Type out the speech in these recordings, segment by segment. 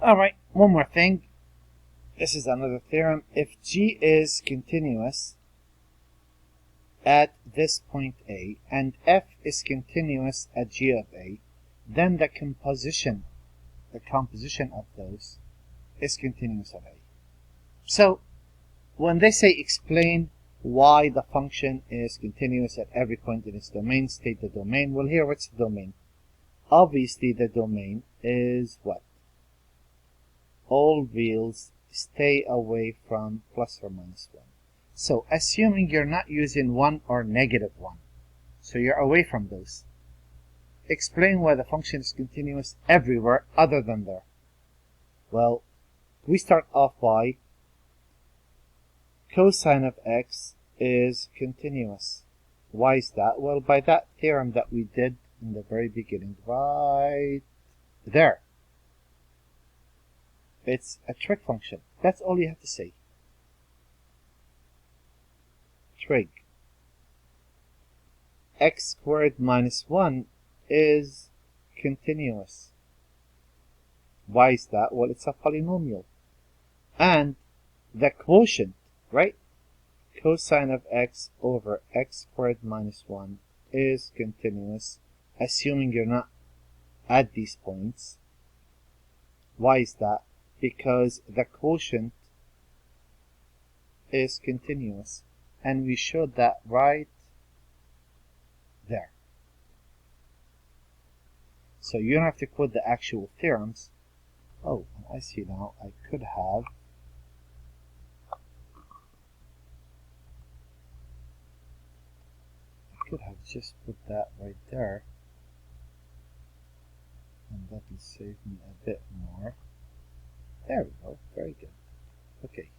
Alright, one more thing. This is another theorem. If g is continuous at this point A and f is continuous at g of A, then the composition of those is continuous of A. So when they say explain why the function is continuous at every point in its domain, state the domain. Well, here, what's the domain? Obviously, the domain is what? All reals stay away from plus or minus 1. So, assuming you're not using 1 or negative 1, so you're away from those, explain why the function is continuous everywhere other than there. Well, we start off by cosine of x is continuous. Why is that? Well, by that theorem that we did in the very beginning, right there. It's a trig function. That's all you have to say. Trig. X squared minus 1 is continuous. Why is that? Well, it's a polynomial. And the quotient, right? Cosine of x over x squared minus 1 is continuous, assuming you're not at these points. Why is that? Because the quotient is continuous. And we showed that right there. So you don't have to quote the actual theorems. Oh, I see now. I could have just put that right there, and that will save me a bit more. There we go. Very good. Okay.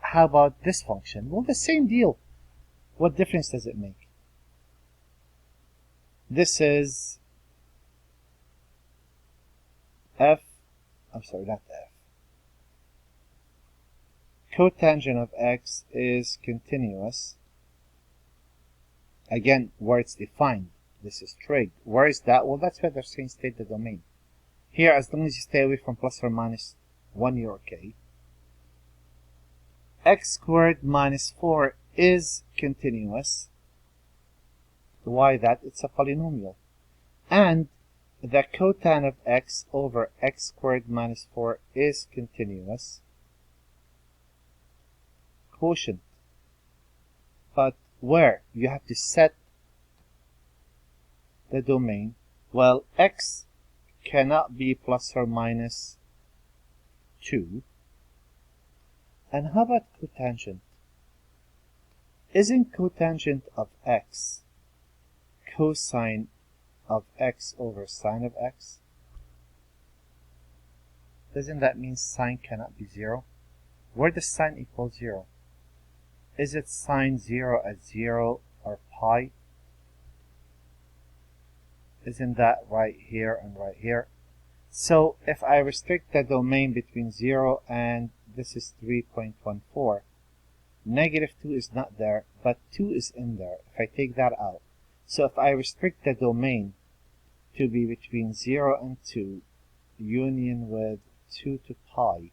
How about this function? Well, the same deal. What difference does it make? This is f, I'm sorry, not f. Cotangent of x is continuous. Again, where it's defined. This is trig. Where is that? Well, that's where they're saying state the domain. Here, as long as you stay away from plus or minus 1, you're okay. X squared minus 4 is continuous. Why that? It's a polynomial. And the cotan of x over x squared minus 4 is continuous. Quotient. But where? You have to set the domain. Well, x cannot be plus or minus 2. And how about cotangent? Isn't cotangent of x cosine of x over sine of x? Doesn't that mean sine cannot be 0? Where does sine equal 0? Is it sine 0 at 0 or pi? Isn't that right here and right here? So if I restrict the domain between 0 and this is 3.14, negative 2 is not there, but 2 is in there if I take that out. So if I restrict the domain to be between 0 and 2, union with 2 to pi,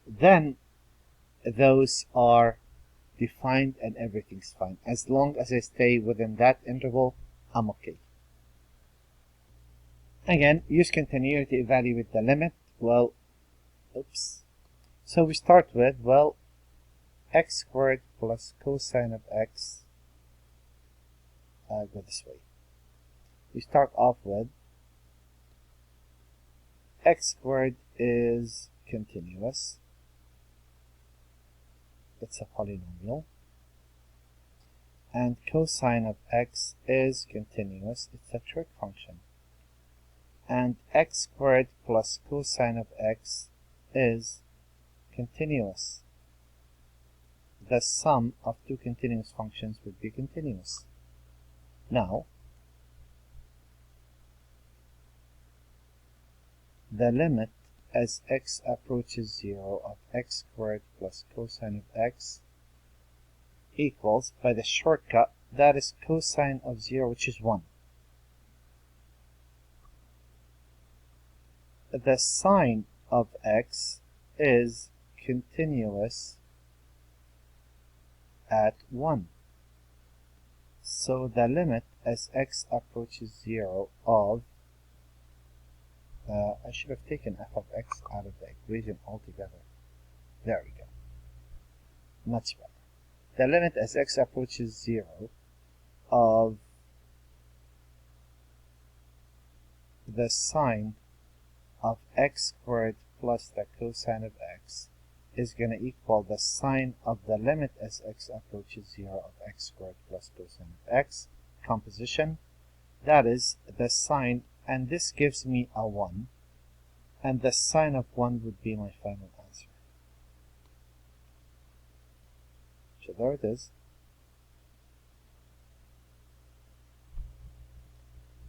then those are defined and everything's fine. As long as I stay within that interval, I'm okay. Again, use continuity to evaluate the limit. Well, oops. So we start with, well, x squared plus cosine of x. Go this way. We start off with x squared is continuous. It's a polynomial. And cosine of x is continuous. It's a trig function. And x squared plus cosine of x is continuous. The sum of two continuous functions would be continuous. Now, the limit as x approaches 0 of x squared plus cosine of x equals, by the shortcut, that is cosine of 0, which is 1. the sine of x is continuous at 1. So the limit as x approaches 0 of, I should have taken f of x out of the equation altogether. There we go. Much better. The limit as x approaches 0 of the sine of x squared plus the cosine of x is going to equal the sine of the limit as x approaches 0 of x squared plus cosine of x, composition. That is the sine, and this gives me a 1, and the sine of 1 would be my final answer. So there it is.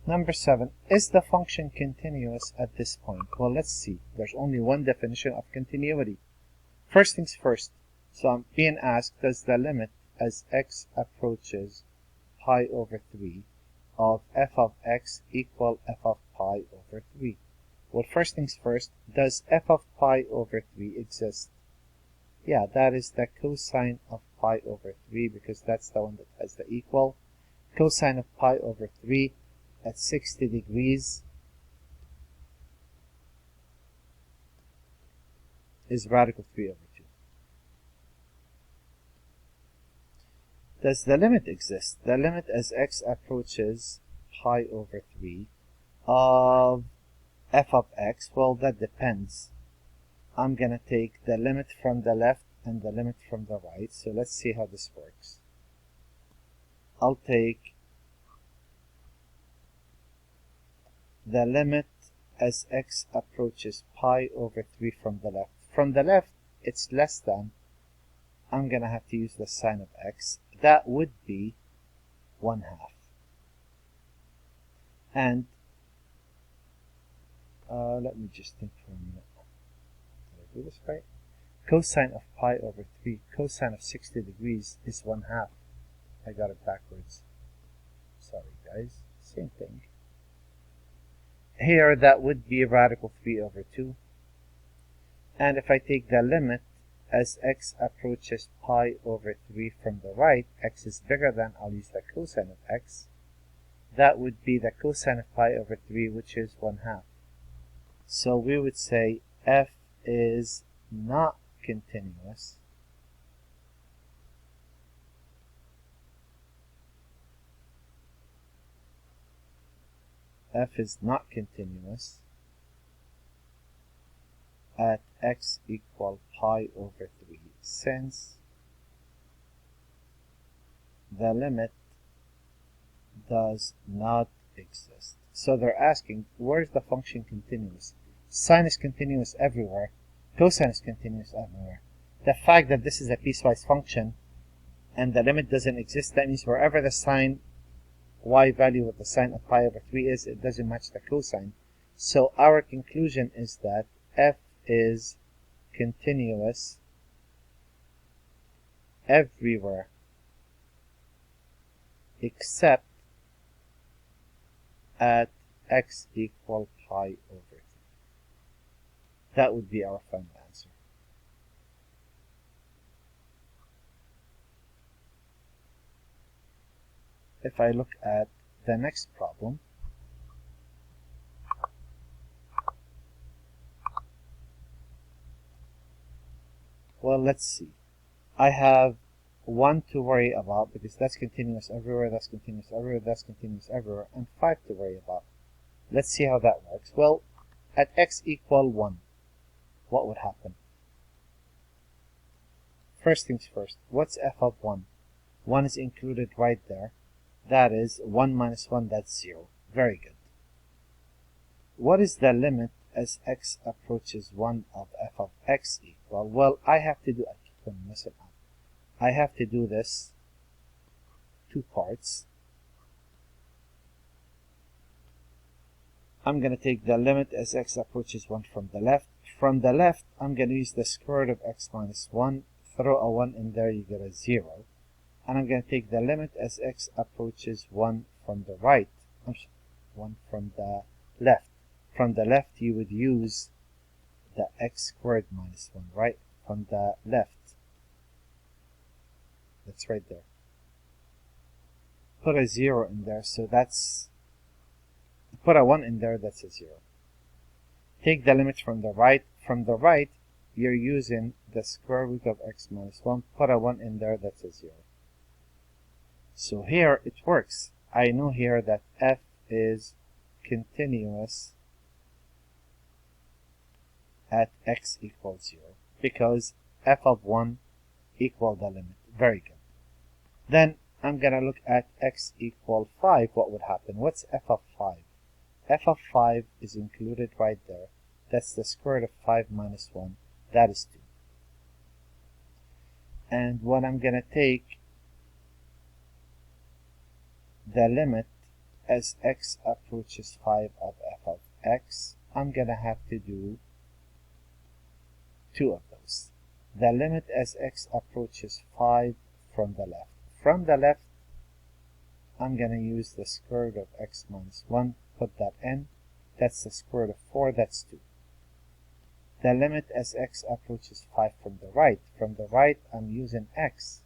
Number 7, is the function continuous at this point? Well, let's see. There's only one definition of continuity. First things first. So I'm being asked, does the limit as x approaches pi over 3 of f of x equal f of pi over 3? Well, first things first, does f of pi over 3 exist? Yeah, that is the cosine of pi over 3, because that's the one that has the equal. Cosine of pi over 3 at 60 degrees is radical 3 over 2. Does the limit exist? The limit as x approaches pi over 3 of f of x, well, that depends. I'm going to take the limit from the left and the limit from the right. So let's see how this works. I'll take the limit as x approaches pi over 3 from the left. From the left, it's less than. I'm going to have to use the sine of x. That would be 1/2. And let me just think for a minute. Did I do this right? Cosine of pi over 3, cosine of 60 degrees is 1/2. I got it backwards. Sorry, guys. Same thing. Here, that would be radical 3 over 2. And if I take the limit as x approaches pi over 3 from the right, x is bigger than, I'll use the cosine of x. That would be the cosine of pi over 3, which is 1/2. So we would say f is not continuous at x equal pi over 3, since the limit does not exist. So they're asking, where's the function continuous? Sine is continuous everywhere. Cosine is continuous everywhere. The fact that this is a piecewise function and the limit doesn't exist, that means wherever the sine y value of the sine of pi over 3 is, it doesn't match the cosine. So our conclusion is that f is continuous everywhere except at x equal pi over 3. That would be our final answer. If I look at the next problem, well, let's see. I have 1 to worry about, because that's continuous everywhere, that's continuous everywhere, that's continuous everywhere, and 5 to worry about. Let's see how that works. Well, at x equal 1, what would happen? First things first, what's f of 1? 1 is included right there. That is 1 minus 1, that's 0. Very good. What is the limit as x approaches 1 of f of x equal? Well, I have to do, I keep on messing up. I have to do this 2 parts. I'm going to take the limit as x approaches 1 from the left. From the left, I'm going to use the square root of x minus 1. Throw a 1 in there, you get a 0. And I'm going to take the limit as x approaches 1 from the right. 1 from the left. from the left you would use the x squared minus 1, right? From the left. That's right there. Put a 0 in there, so that's... Put a 1 in there, that's a 0. Take the limit from the right. From the right, you're using the square root of x minus 1. Put a 1 in there, that's a 0. So here it works. I know here that f is continuous at x equals 0 because f of 1 equal the limit. Very good. Then I'm going to look at x equal 5. What would happen? What's f of 5? F of 5 is included right there. That's the square root of 5 minus 1. That is 2. And when I'm going to take the limit as x approaches 5 of f of x, I'm going to have to do 2 of those. The limit as x approaches 5 from the left. From the left, I'm going to use the square root of x minus 1. Put that in. That's the square root of 4. That's 2. The limit as x approaches 5 from the right. From the right, I'm using x.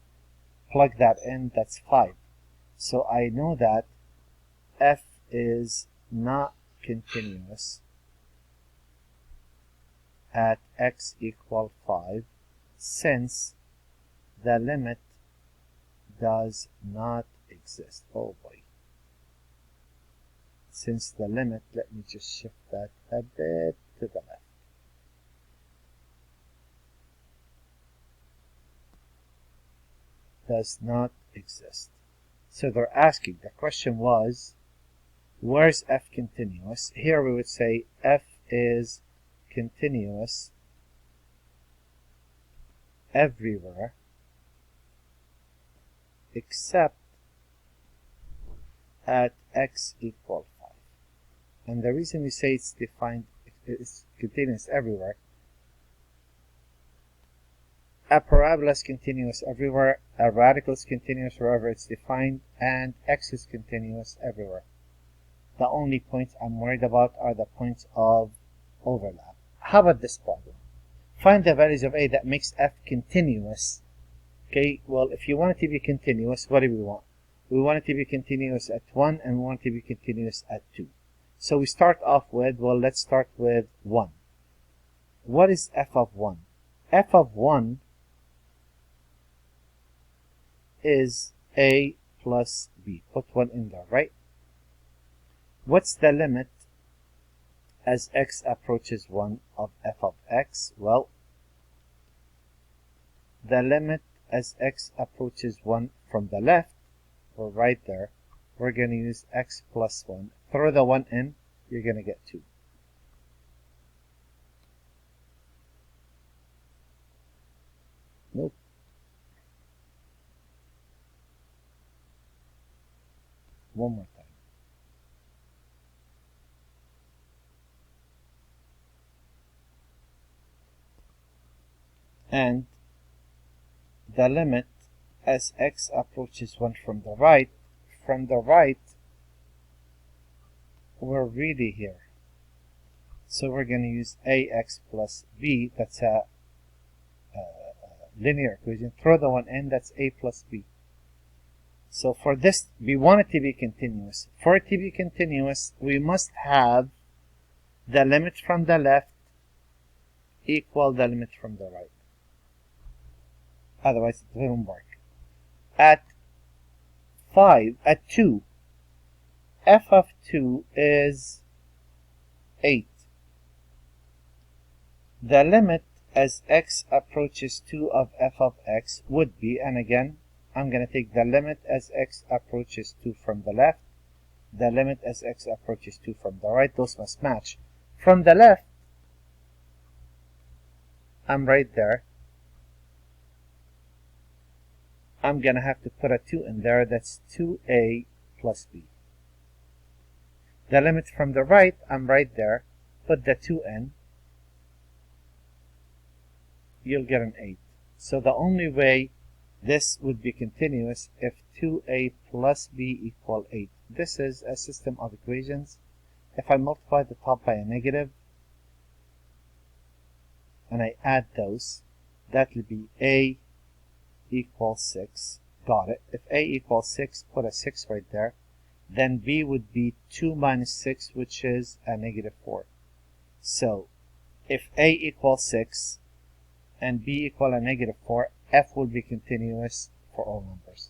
Plug that in. That's 5. So I know that f is not continuous at x equal 5 since the limit does not exist. Oh boy. Since the limit, let me just shift that a bit to the left. Does not exist. So they're asking, the question was, where's f continuous? Here we would say f is continuous everywhere except at x equal 5. And the reason we say it's defined, it's continuous everywhere, a parabola is continuous everywhere, a radical is continuous wherever it's defined, and x is continuous everywhere. The only points I'm worried about are the points of overlap. How about this problem? Find the values of a that makes f continuous. Okay, well, if you want it to be continuous, what do we want? We want it to be continuous at 1 and we want it to be continuous at 2. So we start off with, well, let's start with 1. What is f of 1? F of 1 is a plus b. Put 1 in there, right? What's the limit as x approaches 1 of f of x? Well, the limit as x approaches 1 from the left, or right there, we're going to use x plus 1. Throw the 1 in, you're going to get 2. Nope. One more time. And the limit as x approaches 1 from the right, we're really here. So we're going to use ax plus b. That's a linear equation. Throw the 1 in, that's a plus b. So for this, we want it to be continuous. For it to be continuous, we must have the limit from the left equal the limit from the right. Otherwise, it won't work. At 2, f of 2 is 8. The limit as x approaches 2 of f of x would be, and again, I'm going to take the limit as x approaches 2 from the left, the limit as x approaches 2 from the right. Those must match. From the left, I'm right there. I'm going to have to put a 2 in there. That's 2a plus b. The limit from the right, I'm right there. Put the 2 in. You'll get an 8. So the only way this would be continuous if 2a plus b equal 8. This is a system of equations if I multiply the top by a negative, and I add those, that will be a equals 6. Got it. If a equals 6, put a 6 right there. Then b would be 2 minus 6, which is a negative 4. So, if a equals 6 and b equal a negative 4, f will be continuous for all numbers.